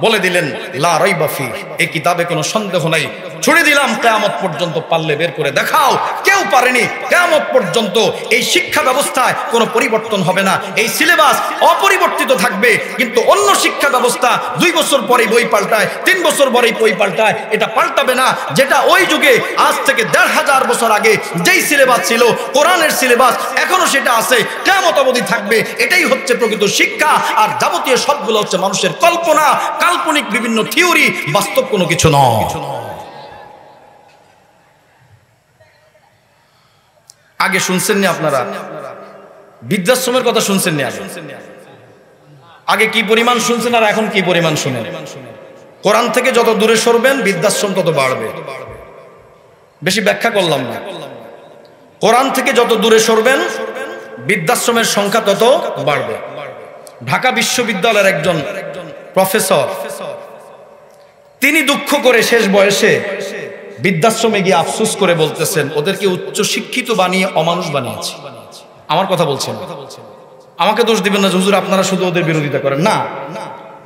বলে দিলেন, লা রাইবা ফি, এই কিতাবে কোনো সন্দেহ নাই। ছুড়ে দিলাম কিয়ামত পর্যন্ত, পারলে বের করে দেখাও। কেউ পারেনি। কিয়ামত পর্যন্ত এই শিক্ষা ব্যবস্থায় কোনো পরিবর্তন হবে না, এই সিলেবাস অপরিবর্তিত থাকবে। কিন্তু অন্য শিক্ষা ব্যবস্থা 2 বছর পরে বই পাল্টায়, 3 বছর পরেই বই পাল্টায়, এটা পাল্টাবে না। যেটা ওই যুগে আজ থেকে 1500 বছর আগে যেই সিলেবাস ছিল, কোরআনের সিলেবাস, এখনো সেটা আছে, কিয়ামত অবধি থাকবে। এটাই হচ্ছে প্রকৃত শিক্ষা। আর যাবতীয় সবগুলো হচ্ছে মানুষের কল্পনা, কাল্পনিক বিভিন্ন থিওরি, বাস্তব কোনো কিছু নয়। আগে শুনছেন না আপনারা বৃদ্ধাশ্রমের কথা? শুনছেন না আগে কি পরিমাণ শুনছেন, আর এখন কি পরিমাণ শুনেন? কোরআন থেকে যত দূরে সরবেন বৃদ্ধাশ্রম তত বাড়বে। বেশি ব্যাখ্যা করলাম না। কোরআন থেকে যত দূরে সরবেন বৃদ্ধাশ্রমের সংখ্যা তত বাড়বে। ঢাকা বিশ্ববিদ্যালয়ের একজন প্রফেসর, তিনি দুঃখ করে শেষ বয়সে বৃদ্ধাশ্রমে গিয়ে আফসোস করে বলতেছেন, ওদেরকে উচ্চ শিক্ষিত বানিয়ে অমানুষ বানিয়েছে। আমার কথা বলছেন, আমাকে দোষ দিবেন না হুজুর আপনারা শুধু ওদের বিরোধিতা করেন না।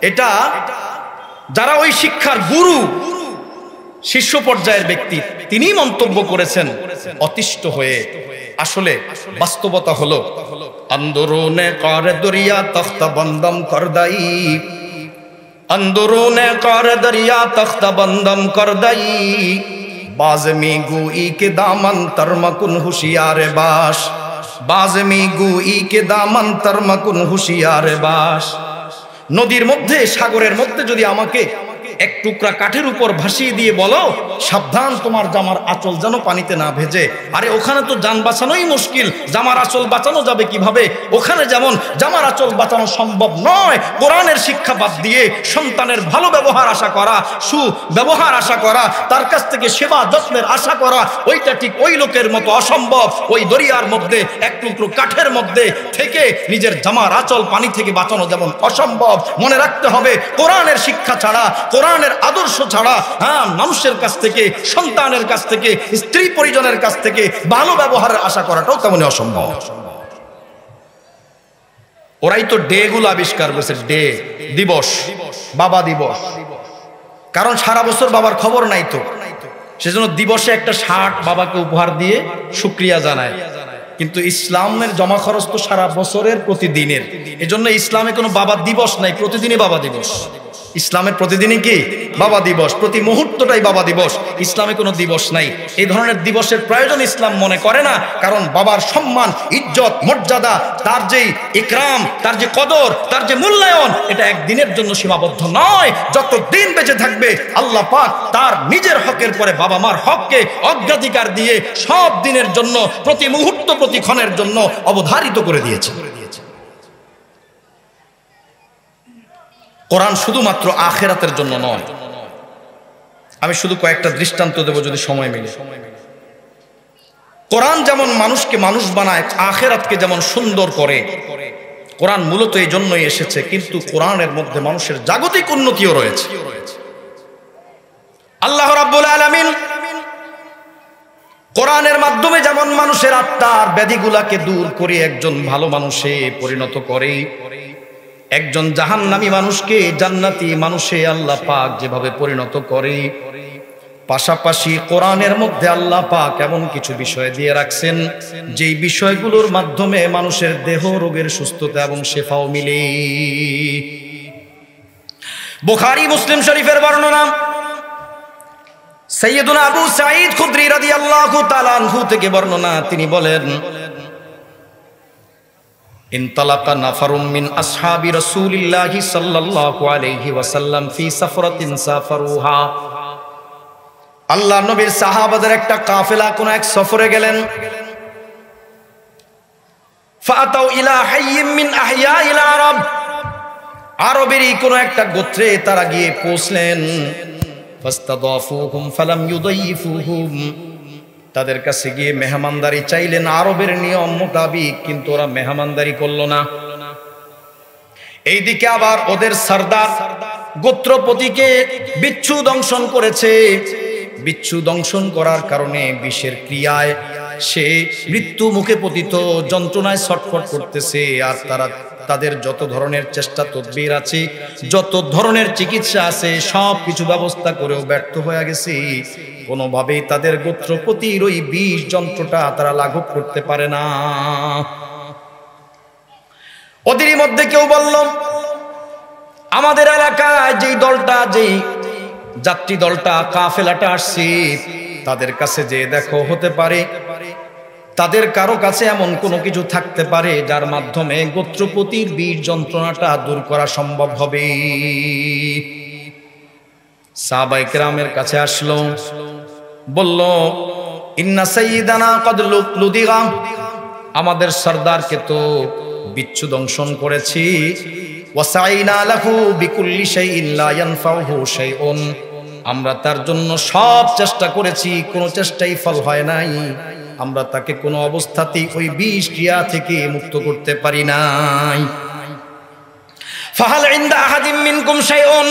এটা যারা ওই শিক্ষার গুরু, শীর্ষ পর্যায়ের ব্যক্তি, তিনি মন্তব্য করেছেন অতিষ্ঠ হয়ে। আসলে বাস্তবতা হলো, আন্দোলনে কর দরিয়া তখ্তা বন্দম করদাই, আন্দোলনে কর দরিয়া তখ্তা বন্দম করদাই, বাজমি গুই के दामन तरमकुन हुशियार बाश, बाजमी गुई के दामन तरमकुन हुशियार बाश। নদীর মধ্যে, সাগরের মধ্যে যদি আমাকে এক টুকরা কাঠের উপর ভাসিয়ে দিয়ে বলো, সাবধান তোমার জামার আঁচল যেন পানিতে না ভেজে, আরে ওখানে তো যান বাঁচানোই মুশকিল, জামার আঁচল বাঁচানো যাবে কিভাবে? ওখানে যেমন জামার আঁচল বাঁচানো সম্ভব নয়, কোরআনের শিক্ষা বাদ দিয়ে সন্তানের ভালো ব্যবহার আশা করা, সুব্যবহার আশা করা, তার কাছ থেকে সেবা যত্নের আশা করা, ওইটা ঠিক ওই লোকের মতো অসম্ভব। ওই দরিয়ার মধ্যে এক টুকরো কাঠের মধ্যে থেকে নিজের জামার আঁচল পানি থেকে বাঁচানো যেমন অসম্ভব। মনে রাখতে হবে, কোরআনের শিক্ষা ছাড়া, কোরআনের আদর্শ ছাড়া, হ্যাঁ, মানুষের কাছ থেকে, সন্তানের কাছ থেকে, স্ত্রী পরিজনের কাছ থেকে ভালো ব্যবহারের আশা করাটাও তেমনই অসম্ভব। ওরাই তো ডে গুলো আবিষ্কার করেছে, ডে, দিবস, বাবা দিবস। কারণ সারা বছর বাবার খবর নাই তো, সেজন্য দিবসে একটা শার্ট বাবাকে উপহার দিয়ে শুকরিয়া জানায়। কিন্তু ইসলামের জমা খরচ তো সারা বছরের, প্রতিদিনের। এজন্য ইসলামে কোনো বাবা দিবস নাই, প্রতিদিনই বাবা দিবস। ইসলামের প্রতিদিনই কি বাবা দিবস, প্রতি মুহূর্তটাই বাবা দিবস। ইসলামে কোনো দিবস নাই। এই ধরনের দিবসের প্রয়োজন ইসলাম মনে করে না। কারণ বাবার সম্মান, ইজ্জত, মর্যাদা, তার যে ইকরাম, তার যে কদর, তার যে মূল্যায়ন, এটা একদিনের জন্য সীমাবদ্ধ নয়। যত দিন বেঁচে থাকবে আল্লাহ পাক তার নিজের হকের পরে বাবা মার হককে অগ্রাধিকার দিয়ে সব দিনের জন্য, প্রতি মুহূর্ত, প্রতি ক্ষণের জন্য অবধারিত করে দিয়েছে। কোরআন শুধুমাত্র আখিরাতের জন্য নয়। আমি শুধু কয়েকটা দৃষ্টান্ত দেব যদি সময় মিলে। কোরআন যেমন মানুষকে মানুষ বানায়, আখিরাতকে যেমন সুন্দর করে, কোরআন মূলত এই জন্যই এসেছে। কিন্তু কোরআনের মধ্যে মানুষের জাগতিক উন্নতিও রয়েছে। আল্লাহ রাব্বুল আলামিন কোরআনের মাধ্যমে যেমন মানুষের আত্মার ব্যাধিগুলাকে দূর করে একজন ভালো মানুষে পরিণত করে, একজন জাহান্নামী মানুষকে জান্নাতি মানুষে আল্লাহ পাক যেভাবে পরিণত করে, পাশাপাশি কোরআনের মধ্যে আল্লাহ পাক এমন কিছু বিষয় দিয়ে রাখছেন যেই বিষয়গুলোর মাধ্যমে মানুষের দেহ রোগের সুস্থতা এবং শেফাও মিলে। বুখারী মুসলিম শরীফের বর্ণনা, সাইয়্যিদুনা আবু সাঈদ খুদরি রাদিয়াল্লাহু তাআলা আনহু থেকে বর্ণনা, তিনি বলেন, ইনতালাকা নাফারুম মিন আসহাবি রাসূলিল্লাহি সাল্লাল্লাহু আলাইহি ওয়াসাল্লাম ফি সাফরাতিন সাফারুহা। আল্লাহ নবীর সাহাবাদের একটা কাফেলা কোন এক সফরে গেলেন। ফাতাউ ইলা হাইয়্যিম মিন আহইয়াইল আরব, আরবেরই কোন একটা গোত্রে তারা গিয়ে পৌঁছলেন। ফাস্তাদাফুহুম ফালাম ইউদাইফুহুম, তাদের কাছে গিয়ে মেহমানদারি চাইলেন আরবের নিয়ম মোতাবেক, কিন্তু ওরা মেহমানদারি করলো না। এইদিকে আবার ওদের সরদার গোত্রপতিকে বিচ্ছু দংশন করেছে। বিচ্ছু দংশন করার কারণে বিষের ক্রিয়ায় সে মৃত্যু মুখে পতিত, যন্ত্রণায় ছটফট করতেছে। আর তাদের যত ধরনের চেষ্টা তদবির আছে, যত ধরনের চিকিৎসা আছে, সব কিছু ব্যবস্থা করেও ব্যর্থ হয়ে গেছে। কোনোভাবেই তাদের গোত্রপতির ওই বিষ যন্ত্রটা তারা লাঘব করতে পারে না। ওদেরই মধ্যে কেউ বলল, আমাদের এলাকায় যেই দলটা, যেই যাত্রী দলটা, কাফেলাটা আসছে, তাদের কাছে যে দেখো, হতে পারে তাদের কারো কাছে এমন কোনো কিছু থাকতে পারে যার মাধ্যমে গোত্রপতির বিষ যন্ত্রণাটা দূর করা সম্ভব হবে। সাহাবায়ে কেরামের কাছে আসলো, বলল, ইন্না সাইয়্যিদানা ক্বাদ লুদিগা, আমাদের সরদারকে তো বিচ্ছু দংশন করেছি। ওয়াসাইনা লাহু বিকুল্লি শাইইন লা ইয়ানফাউহু শাইউন, আমরা তার জন্য সব চেষ্টা করেছি, কোনো চেষ্টাই ফল হয় নাই। আমরা তাকে কোনো অবস্থাতেই ওই বিষ ক্রিয়া থেকে মুক্ত করতে পারি নাই। ফাহাল ইনদা আহাদিম মিনকুম শাইউন,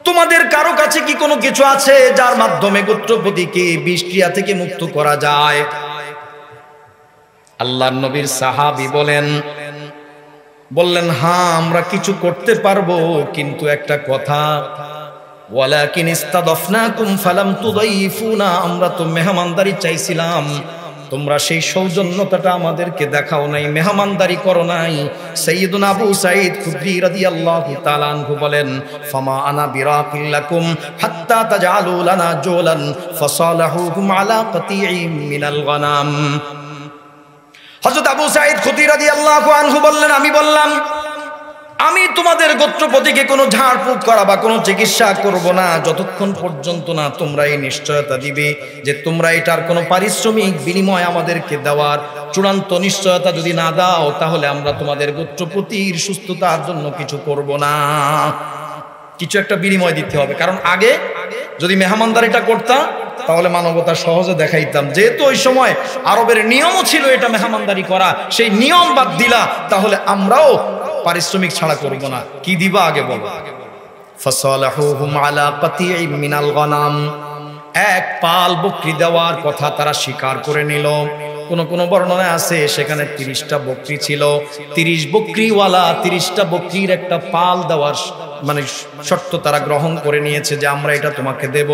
তোমাদের কারো কাছে কি কোনো কিছু আছে যার মাধ্যমে গোত্রপতিকে বিষ ক্রিয়া থেকে মুক্ত করা যায়? আল্লাহর নবীর সাহাবী বললেন, হ্যাঁ, আমরা কিছু করতে পারবো, কিন্তু একটা কথা, ওয়ালাকিন ইস্তাদফনাকুম ফালাম তুদাইফুনা, আমরা তো মেহমানদারি চাইছিলাম, তোমরা সেই সৌজন্যতাটা আমাদেরকে দেখাও নাই, মেহমানদারি করো নাই। সাইয়্যিদুনা আবু সাঈদ খুদরি রাদিয়াল্লাহু তাআলা আনহু বলেন, ফামা আনা বিরাকিল লাকুম হাত্তা তাজআলু লানা জুলান ফাসালাহুহুম আলা কাতিইম মিনাল গনাম। হযরত আবু সাঈদ খুদরি রাদিয়াল্লাহু আনহু বললেন, আমি বললাম, আমি তোমাদের গোত্রপতিকে কোনো ঝাড়ফুঁক করা বা কোনো চিকিৎসা করব না যতক্ষণ পর্যন্ত না তোমরা এই নিশ্চয়তা দিবে যে তোমরা এটার কোনো পারিশ্রমিক বিনিময় আমাদেরকে দেওয়ার চূড়ান্ত নিশ্চয়তা যদি না দাও, তাহলে আমরা তোমাদের গোত্রপতির সুস্থতার জন্য কিছু করব না। কিছু একটা বিনিময় দিতে হবে, কারণ আগে যদি মেহমানদারিটা করতাম তাহলে মানবতা সহজে দেখাইতাম। যেহেতু ওই সময় আরবের নিয়মও ছিল এটা মেহমানদারি করা, সেই নিয়ম বাদ দিলা, তাহলে আমরাও পারিশ্রমিক ছাড়া করব না। কি দিবা আগে বলো? ফাসালাহুহুম আলা কাতিইম মিনাল গনাম, এক পাল বকরি দেওয়ার কথা তারা স্বীকার করে নিল। কোন বর্ণনায় আছে সেখানে 30টা বকরি ছিল, 30 বকরিওয়ালা 30টা বকরির একটা পাল দেওয়ার মানে শর্ত তারা গ্রহণ করে নিয়েছে যে আমরা এটা তোমাকে দেব।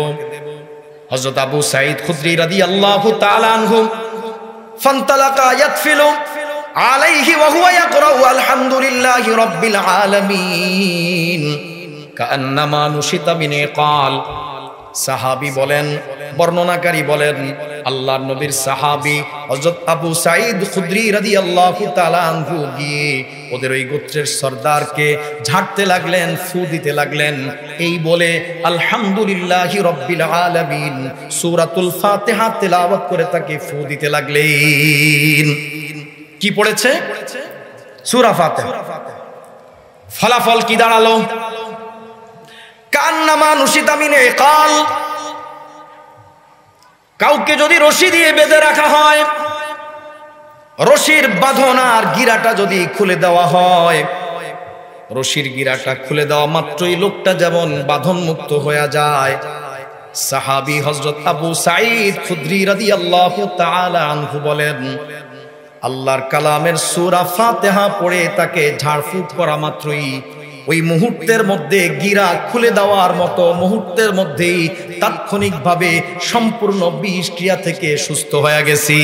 হযরত আবু সাঈদ খুদরি রাদিয়াল্লাহু তাআলা আনহু ফান্তালাকা ইয়াতফিলু আলাইহি ওয়া হুয়া ইয়াকরাউ আলহামদুলিল্লাহি রাব্বিল আলামিন কাআন্নামা নুশিতা মিন ইকাল। সাহাবী বলেন, বর্ণনাকারী বলেন, আল্লাহর নবীর সাহাবী হযরত আবু সাঈদ খুদরি রাদিয়াল্লাহু তাআলা আনহু গিয়ে ওদের ওই গোত্রের সরদারকে ঝাড়তে লাগলেন, ফু দিতে লাগলেন। এই বলে আলহামদুলিল্লাহি রাব্বিল আলামিন সূরাতুল ফাতিহা তেলাওয়াত করে তাকে ফু দিতে লাগলেন। কি পড়েছে? সূরা ফাতিহা। ফলাফল কি দাঁড়ালো? কান্নামা নুশিতা মিন ইকাল, কাউকে যদি রশি দিয়ে বেঁধে রাখা হয়, রশির বাঁধন আর গিরাটা যদি খুলে দেওয়া হয়, রশির গিরাটা খুলে দেওয়া মাত্রই লোকটা যেমন বাঁধন মুক্ত হয়ে যায়। সাহাবী হযরত আবু সাঈদ খুদরি রাদিয়াল্লাহু তাআলা আনহু বলেন, আল্লাহর কালামের সূরা ফাতিহা পড়ে তাকে ঝাড়ফুঁক করা মাত্রই ওই মুহূর্তের মধ্যে গিরা খুলে দেওয়ার মতো মুহূর্তের মধ্যেই তাৎক্ষণিকভাবে সম্পূর্ণ বিষ ক্রিয়া থেকে সুস্থ হয়ে গেছি।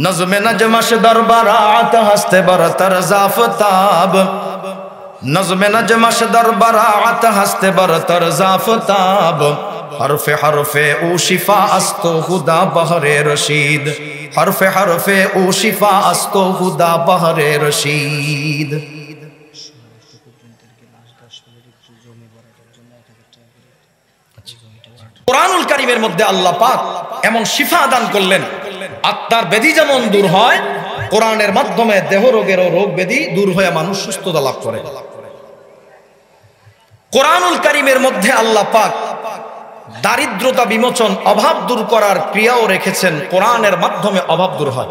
নজমে নজমাশ দরবারাত হাসতে বরতর জাফতাব, নজমে নজমাশ দরবারাত হাসতে বরতর জাফতাব, হরফে হরফে ও শিফা আस्तो খুদা বহরে রশিদ, হরফে হরফে ও শিফা আस्तो খুদা বহরে রশিদ। কোরআনুল কারীমের মধ্যে আল্লাহ পাক এমন শিফা দান করলেন, আত্মার ব্যাধি যেমন দূর হয়, কোরআনের মাধ্যমে দেহ রোগেরও রোগ ব্যাধি দূর হয়ে মানুষ সুস্থতা লাভ করে। কোরআনুল কারীমের মধ্যে আল্লাহ পাক দারিদ্রতা বিমোচন, অভাব দূর করার ক্রিয়াও রেখেছেন। কোরআনের মাধ্যমে অভাব দূর হয়,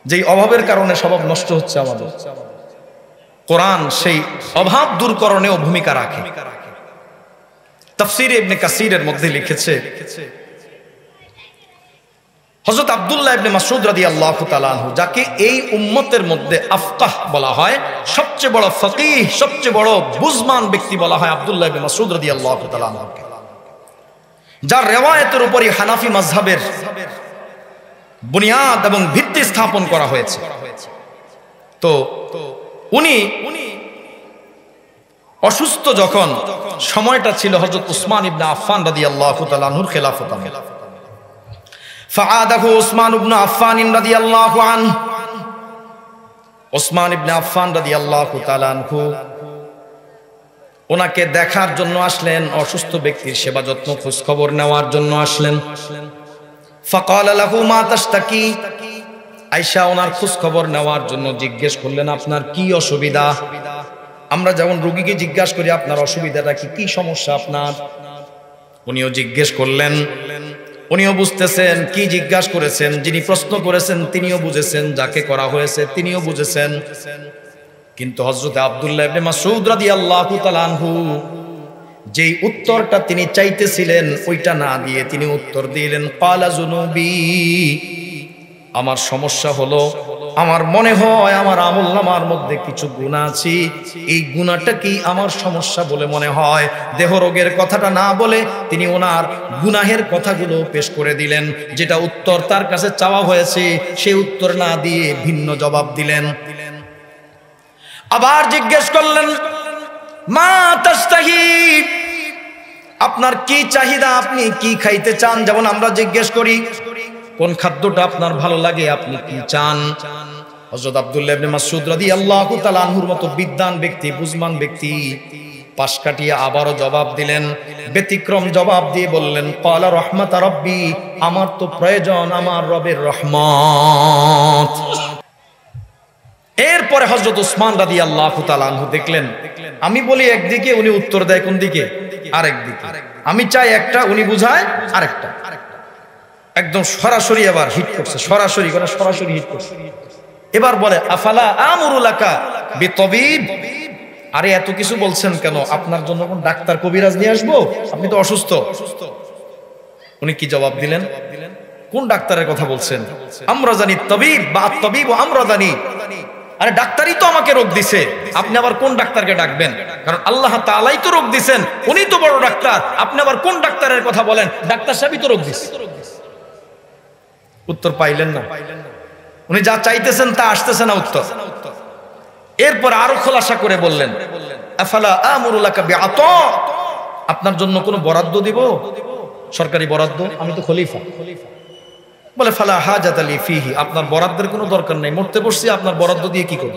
যেই অভাবের কারণে স্বভাব নষ্ট হচ্ছে আমাদের, কোরআন সেই অভাব দূরকরণেও ভূমিকা রাখে। তাফসীরে ইবনে কাসীরের মধ্যে লিখেছে, হযরত আব্দুল্লাহ ইবনে মাসউদ রাদিয়াল্লাহু তাআলা আনহু, যাকে এই উম্মতের মধ্যে আফকাহ বলা হয়, সবচেয়ে বড় ফকিহ, সবচেয়ে বড় বুঝমান ব্যক্তি বলা হয় আব্দুল্লাহ ইবনে মাসউদ রাদিয়াল্লাহু তাআলা আনহুকে, যার রিওয়ায়াতের উপরই হানাফি মাযহাবের বুনিয়াদ এবং ভিত্তি স্থাপন করা হয়েছে। তো উনি অসুস্থ যখন, সময়টা ছিল হযরত উসমান ইবনে আফফান রাদিয়াল্লাহু তাআলা আনহুর খেলাফত আমল। ফাআদাহু উসমান ইবনে আফফান রাদিয়াল্লাহু আনহু, উসমান ইবনে আফফান রাদিয়াল্লাহু তাআলা আনহু ওনাকে দেখার জন্য আসলেন, অসুস্থ ব্যক্তির সেবা যত্ন খোঁজ খবর নেওয়ার জন্য আসলেন। ফাকাল লাহু মা তাশতাকি, আয়েশা ওনার খোঁজ খবর নেওয়ার জন্য জিজ্ঞেস করলেন, আপনার কি অসুবিধা? আমরা যেমন রোগীকে জিজ্ঞাসা করি আপনার অসুবিধাটা কি, কি সমস্যা আপনার, উনিও জিজ্ঞেস করলেন। উনিও বুঝতেছেন কি জিজ্ঞাসা করেছেন, যিনি প্রশ্ন করেছেন তিনিও বুঝেছেন, যাকে করা হয়েছে তিনিও বুঝেছেন। কিন্তু হযরত আব্দুল্লাহ ইবনে মাসউদ রাদিয়াল্লাহু তাআলা আনহু যেই উত্তরটা তিনি চাইতেছিলেন ওইটা না দিয়ে তিনি উত্তর দিলেন, ক্বালা যুনুবি, আমার সমস্যা হলো, আমার মনে হয় আমার আমলনামার মধ্যে কিছু গুনাহ আছে, এই গুনাহটা কি আমার সমস্যা বলে মনে হয়। দেহ রোগের কথাটা না বলে তিনি ওনার গুনাহের কথাগুলো পেশ করে দিলেন, যেটা উত্তর তার কাছে চাওয়া হয়েছে সেই উত্তর না দিয়ে ভিন্ন জবাব দিলেন। আবার জিজ্ঞেস করলেন, মা তাশতাহি, আপনার কি চাহিদা, আপনি কি খাইতে চান? যেমন আমরা জিজ্ঞেস করি কোন খাদ্যটা আপনার ভালো লাগে, আপনি কি চান? হযরত আব্দুল্লাহ ইবনে মাসউদ রাদিয়াল্লাহু তাআলা আনহুর মতো বিদ্বান ব্যক্তি, বুঝমান ব্যক্তি পাশ কাটিয়ে আবারও জবাব দিলেন, ব্যতিক্রম জবাব দিয়ে বললেন, ক্বালা রাহমাত রাব্বি, আমার তো প্রয়োজন আমার রবের রহমত। এরপরে হযরত উসমান রাদিয়াল্লাহু তাআলা আনহু দেখলেন, আমি বলি একদিকে, উনি উত্তর দেয় কোন দিকে, আরেক দিকে। আমি চাই একটা, উনি বুঝায় আরেকটা। একদম সরাসরি আবার হিট করছে, সরাসরি করে সরাসরি হিট করছে। এবার বলে, আফালা আমরু লাকা বিতাবিব, আরে এত কিছু বলছেন কেন, আপনার জন্য কোন ডাক্তার কবিরাজ নিয়ে আসবো, আপনি তো অসুস্থ। উনি কি জবাব দিলেন, কোন ডাক্তারের কথা বলছেন? আমরা জানি তাবিব বা তাবিব আমরা জানি, আরে ডাক্তারই তো আমাকে রোগ দিছে, আপনি আবার কোন ডাক্তারকে ডাকবেন? কারণ আল্লাহ তাআলাই তো রোগ দিবেন, উনি তো বড় ডাক্তার, আপনি আবার কোন ডাক্তারের কথা বলেন? ডাক্তার সাহেবই তো রোগ দিছে। উত্তর পাইলেন না, উনি যা চাইতেছেন তা আসতেছে না উত্তর। এরপর আরো খোলাসা করে বললেন, আফালা আমরু লাকা বিআতা, আপনার জন্য কোনো বরাদ্দ দিব, সরকারি বরাদ্দ, আমি তো খলিফা। বলে, ফালা হাজাত লি ফিহি, আপনার বরাদ্দের কোনো দরকার নেই, মরতে বসছি, আপনার বরাদ্দ দিয়ে কি করব?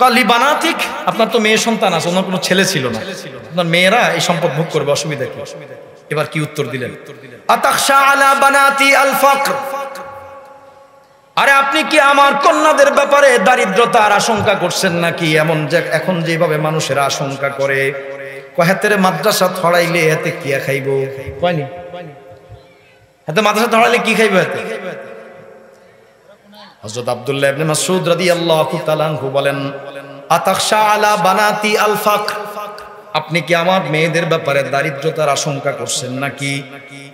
কালি বানাতিক, আপনার তো মেয়ে সন্তান আছে, ওনার কোনো ছেলে ছিল না, আপনার মেয়েরা এই সম্পদ ভোগ করবে, অসুবিধা কি? এবার কি উত্তর দিলেন, আতাখশা আলা বানাতি আল ফাকর, আরে আপনি কি আমার কন্যাদের ব্যাপারে দারিদ্রতার আশঙ্কা করছেন নাকি? এমন যে এখন যেভাবে মানুষের আশঙ্কা করে, কহেতের মাদ্রাসা ছড়াইলে এতে কি খাইব, কয়নি হাতে মাদ্রাসা ছড়াইলে কি খাইব হাতে? হযরত আব্দুল্লাহ ইবনে মাসউদ রাদিয়াল্লাহু তাআলা আনহু বলেন, আতাখশা আলা বানাতি আল ফাকর, আপনি কি আমার মেয়েদের ব্যাপারে দারিদ্রতার আশঙ্কা করছেন নাকি?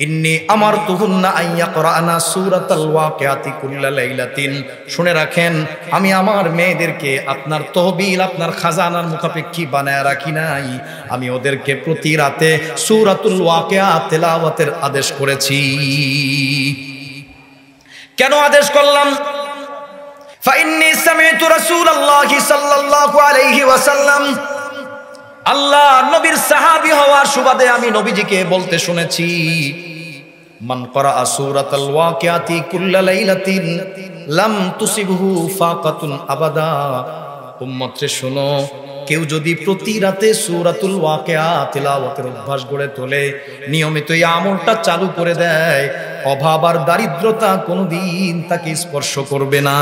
ইন্নী আমারতুহুন্না আইয়া করানা সূরাতাল ওয়াকিয়াতি কুল্লা লাইলাতিন, শুনে রাখেন আমি আমার মেয়েদেরকে আপনার তহবিল, আপনার খাজানার মুখাপেক্ষী বানায় রাখি নাই, আমি ওদেরকে প্রতি রাতে সূরাতুল ওয়াকিয়া তেলাওয়াতের আদেশ করেছি। কেন আদেশ করলাম? ফাইন্নী সামি'তু রাসূলুল্লাহি সাল্লাল্লাহু আলাইহি ওয়াসাল্লাম, আল্লাহ নবীর সাহাবী হওয়ার সুবাদে আমি নবীজিকে বলতে শুনেছি, মান করাআ সূরাতাল ওয়াকিয়াতি কুল্লা লাইলাতিন লাম তুসিবহু ফাকাতুন আবাদা, উম্মত রে শোনো, কেউ যদি প্রতি রাতে সূরাতুল ওয়াকিয়া তিলাওয়াতের অভ্যাস গড়ে তোলে, নিয়মিত এই আমলটা চালু করে দেয়, অভাব আর দারিদ্রতা কোনোদিন তাকে স্পর্শ করবে না।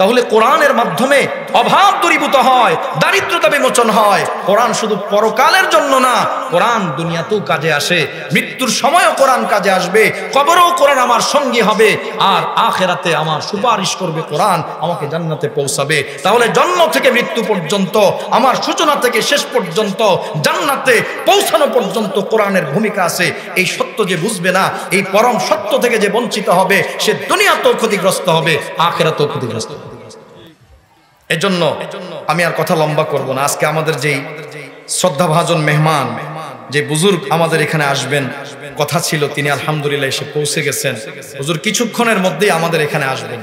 তাহলে কোরআনের মাধ্যমে অভাব দূরীভূত হয়, দারিদ্রতা বিমোচন হয়। কোরআন শুধু পরকালের জন্য না, কোরআন দুনিয়াতেও কাজে আসে। মৃত্যুর সময়ও কোরআন কাজে আসবে, কবরেও কোরআন আমার সঙ্গী হবে, আর আখিরাতে আমার সুপারিশ করবে, কোরআন আমাকে জান্নাতে পৌঁছাবে। তাহলে জন্ম থেকে মৃত্যু পর্যন্ত, আমার সূচনা থেকে শেষ পর্যন্ত, জান্নাতে পৌঁছানো পর্যন্ত কোরআনের ভূমিকা আছে। এই সত্য যে বুঝবে না, এই পরম সত্য থেকে যে বঞ্চিত হবে, সে দুনিয়াতেও ক্ষতিগ্রস্ত হবে, আখিরাতেও ক্ষতিগ্রস্ত হবে। এজন্য আমি আর কথা লম্বা করব না। আজকে আমাদের যেই শ্রদ্ধাভাজন মেহমান, যে বুজুর্গ আমাদের এখানে আসবেন কথা ছিল, তিনি আলহামদুলিল্লাহ এসে পৌঁছে গেছেন। হুজুর কিছুক্ষণের মধ্যেই আমাদের এখানে আসবেন।